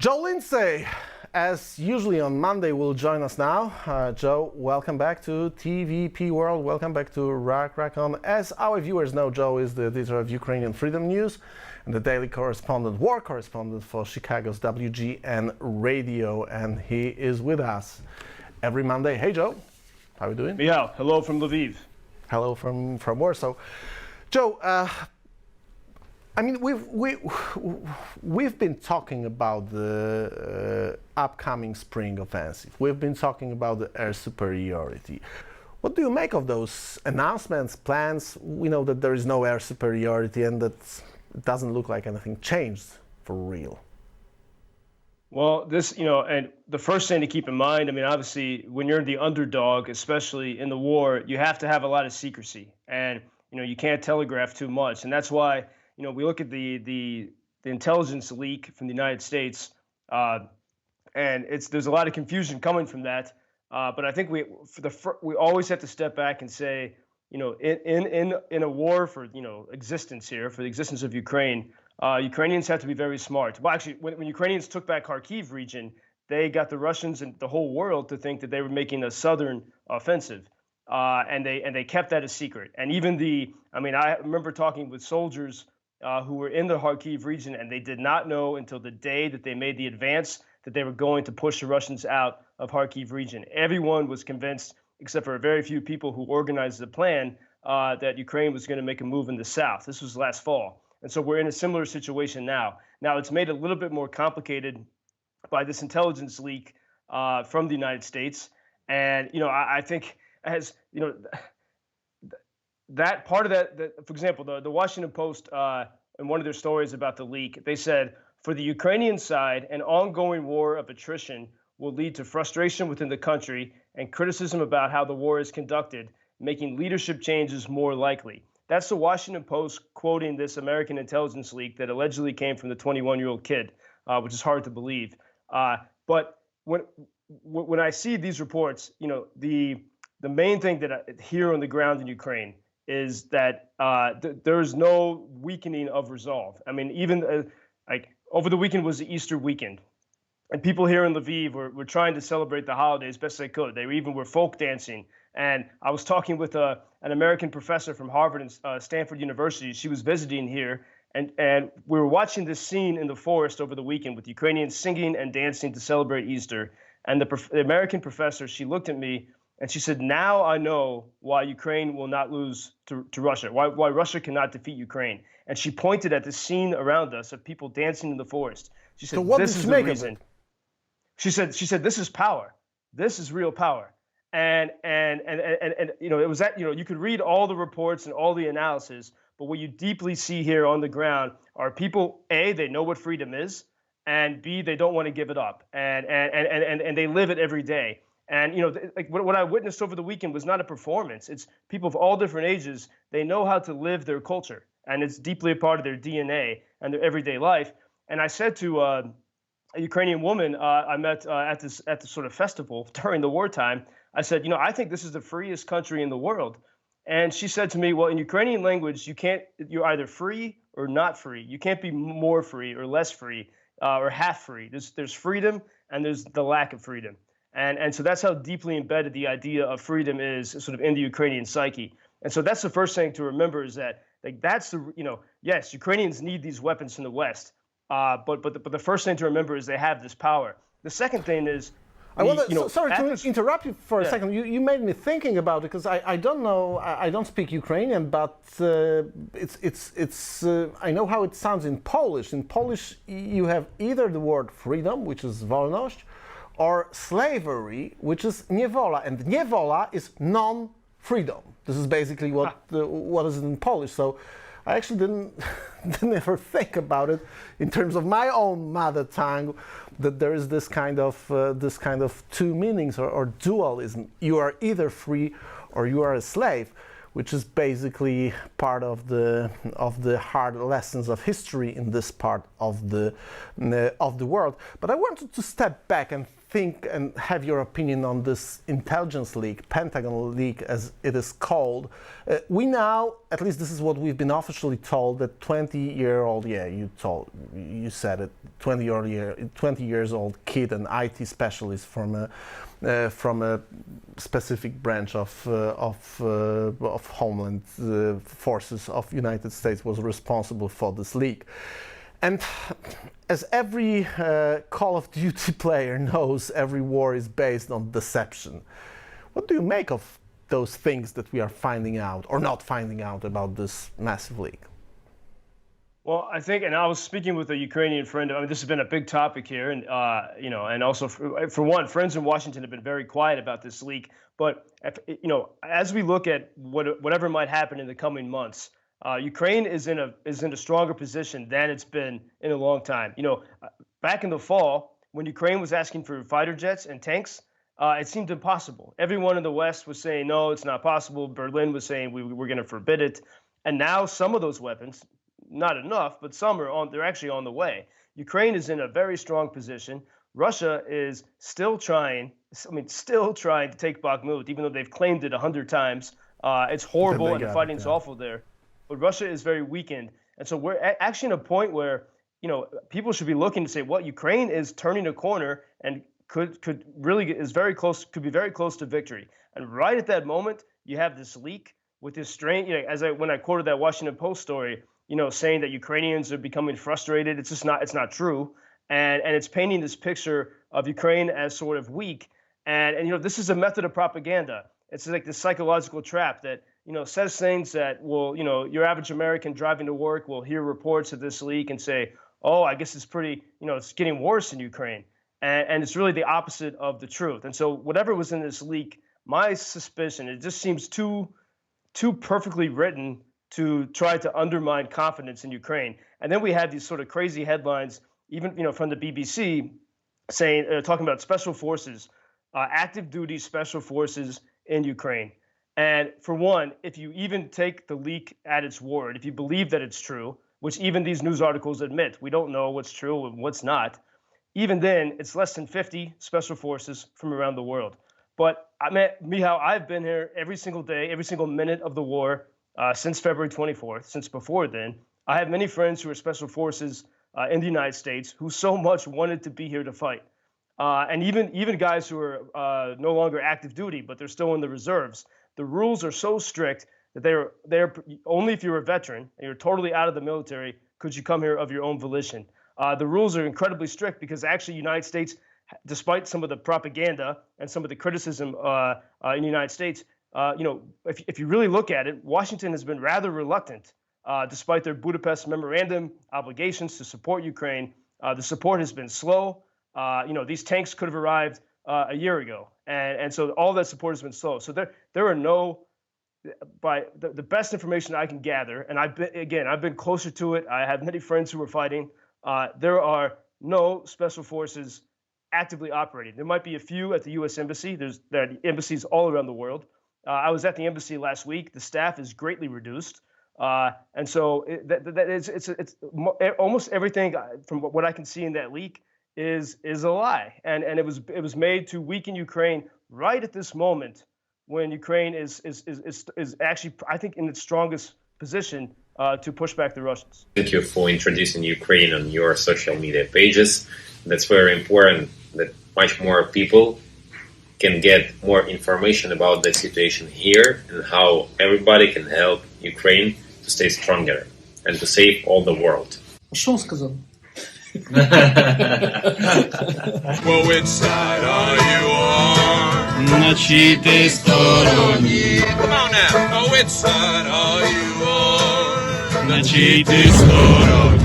Joe Lindsay, as usually on Monday, will join us now. Joe, welcome back to TVP World. Welcome back to Rachon. As our viewers know, Joe is the editor of Ukrainian Freedom News and the daily correspondent, war correspondent for Chicago's WGN Radio, and he is with us every Monday. Hey, Joe, how are you doing? Michał, hello from Lviv. Hello from Warsaw. Joe, I mean, we've been talking about the upcoming spring offensive. We've been talking about the air superiority. What do you make of those announcements, plans? We know that there is no air superiority and that it doesn't look like anything changed for real. Well, and the first thing to keep in mind, I mean, obviously, when you're the underdog, especially in the war, you have to have a lot of secrecy, and you can't telegraph too much, and that's why. We look at the intelligence leak from the United States, and there's a lot of confusion coming from that. But I think we always have to step back and say, in a war for existence here, for the existence of Ukraine, Ukrainians have to be very smart. Well, actually, when Ukrainians took back Kharkiv region, they got the Russians and the whole world to think that they were making a southern offensive, and they kept that a secret. And even I remember talking with soldiers who were in the Kharkiv region, and they did not know until the day that they made the advance that they were going to push the Russians out of Kharkiv region. Everyone was convinced, except for a very few people who organized the plan, that Ukraine was going to make a move in the south. This was last fall. And so we're in a similar situation now. Now, it's made a little bit more complicated by this intelligence leak from the United States. And, I think that part of that, for example, the Washington Post, in one of their stories about the leak, they said, for the Ukrainian side, an ongoing war of attrition will lead to frustration within the country and criticism about how the war is conducted, making leadership changes more likely. That's the Washington Post quoting this American intelligence leak that allegedly came from the 21-year-old kid, which is hard to believe. But when I see these reports, the main thing that I hear on the ground in Ukraine is that there is no weakening of resolve. I mean, even over the weekend was the Easter weekend, and people here in Lviv were trying to celebrate the holiday as best they could. They even were folk dancing. And I was talking with an American professor from Harvard and Stanford University. She was visiting here, and we were watching this scene in the forest over the weekend with Ukrainians singing and dancing to celebrate Easter. And the American professor, she looked at me, and she said, now I know why Ukraine will not lose to Russia, why Russia cannot defeat Ukraine. And she pointed at the scene around us of people dancing in the forest. She said, so this is the reason. She said, this is power. This is real power. And it was that, you could read all the reports and all the analysis, but what you deeply see here on the ground are people, A, they know what freedom is, and B, they don't want to give it up. And they live it every day. And, what I witnessed over the weekend was not a performance. It's people of all different ages. They know how to live their culture, and it's deeply a part of their DNA and their everyday life. And I said to a Ukrainian woman I met at this sort of festival during the wartime, I said, I think this is the freest country in the world. And she said to me, well, in Ukrainian language, you're either free or not free. You can't be more free or less free or half free. There's freedom and there's the lack of freedom. And so that's how deeply embedded the idea of freedom is sort of in the Ukrainian psyche. And so that's the first thing to remember is that yes, Ukrainians need these weapons from the West. But the first thing to remember is they have this power. The second thing is, sorry to interrupt you for a second. You made me thinking about it because I don't know. I don't speak Ukrainian, but it's I know how it sounds in Polish. In Polish, you have either the word freedom, which is wolność, or slavery, which is niewola, and niewola is non-freedom. This is basically what is in Polish. So I actually didn't ever think about it in terms of my own mother tongue, that there is this kind of two meanings or dualism. You are either free or you are a slave, which is basically part of the hard lessons of history in this part of the world. But I wanted to step back and think and have your opinion on this intelligence leak, Pentagon leak as it is called. We now, at least this is what we've been officially told, that 20-year-old, you said it, 20 years old kid, an IT specialist from a specific branch of Homeland Forces of United States was responsible for this leak. And as every Call of Duty player knows, every war is based on deception. What do you make of those things that we are finding out or not finding out about this massive leak? Well, I think, and I was speaking with a Ukrainian friend. I mean, this has been a big topic here, and and also for one, friends in Washington have been very quiet about this leak. But as we look at whatever might happen in the coming months, Ukraine is in a stronger position than it's been in a long time. Back in the fall, when Ukraine was asking for fighter jets and tanks, it seemed impossible. Everyone in the West was saying, no, it's not possible. Berlin was saying we're going to forbid it. And now some of those weapons, not enough, but some they're actually on the way. Ukraine is in a very strong position. Russia is still trying to take Bakhmut, even though they've claimed it 100 times. It's horrible and the fighting's awful there. But Russia is very weakened. And so we're actually in a point where, people should be looking to say, well, Ukraine is turning a corner and could be very close to victory. And right at that moment, you have this leak with this strain, when I quoted that Washington Post story, saying that Ukrainians are becoming frustrated. It's not true. And it's painting this picture of Ukraine as sort of weak. And this is a method of propaganda. It's like this psychological trap that, says things that will, your average American driving to work will hear reports of this leak and say, oh, I guess it's it's getting worse in Ukraine. And it's really the opposite of the truth. And so whatever was in this leak, my suspicion, it just seems too perfectly written to try to undermine confidence in Ukraine. And then we had these sort of crazy headlines, even from the BBC, saying talking about special forces, active duty special forces in Ukraine. And for one, if you even take the leak at its word, if you believe that it's true, which even these news articles admit, we don't know what's true and what's not, even then, it's less than 50 special forces from around the world. But Michał, I've been here every single day, every single minute of the war since February 24th, since before then. I have many friends who are special forces in the United States who so much wanted to be here to fight. And even guys who are no longer active duty, but they're still in the reserves. The rules are so strict that they're only if you're a veteran and you're totally out of the military could you come here of your own volition. The rules are incredibly strict because actually the United States, despite some of the propaganda and some of the criticism in the United States, if you really look at it, Washington has been rather reluctant, despite their Budapest Memorandum obligations to support Ukraine. The support has been slow. These tanks could have arrived a year ago, and so all that support has been slow. So there are no, by the best information I can gather, and I've been closer to it. I have many friends who are fighting. There are no special forces actively operating. There might be a few at the U.S. Embassy. There are embassies all around the world. I was at the embassy last week. The staff is greatly reduced, and so it's almost everything from what I can see in that leak is a lie, and it was made to weaken Ukraine right at this moment when Ukraine is actually, I think, in its strongest position to push back the Russians. Thank you for introducing Ukraine on your social media pages. That's very important that much more people can get more information about the situation here and how everybody can help Ukraine to stay stronger and to save all the world. Що він сказав? Well, which side are you on? На чиїй ти стороні? Come on now. Oh, which side are you on? На чиїй ти стороні?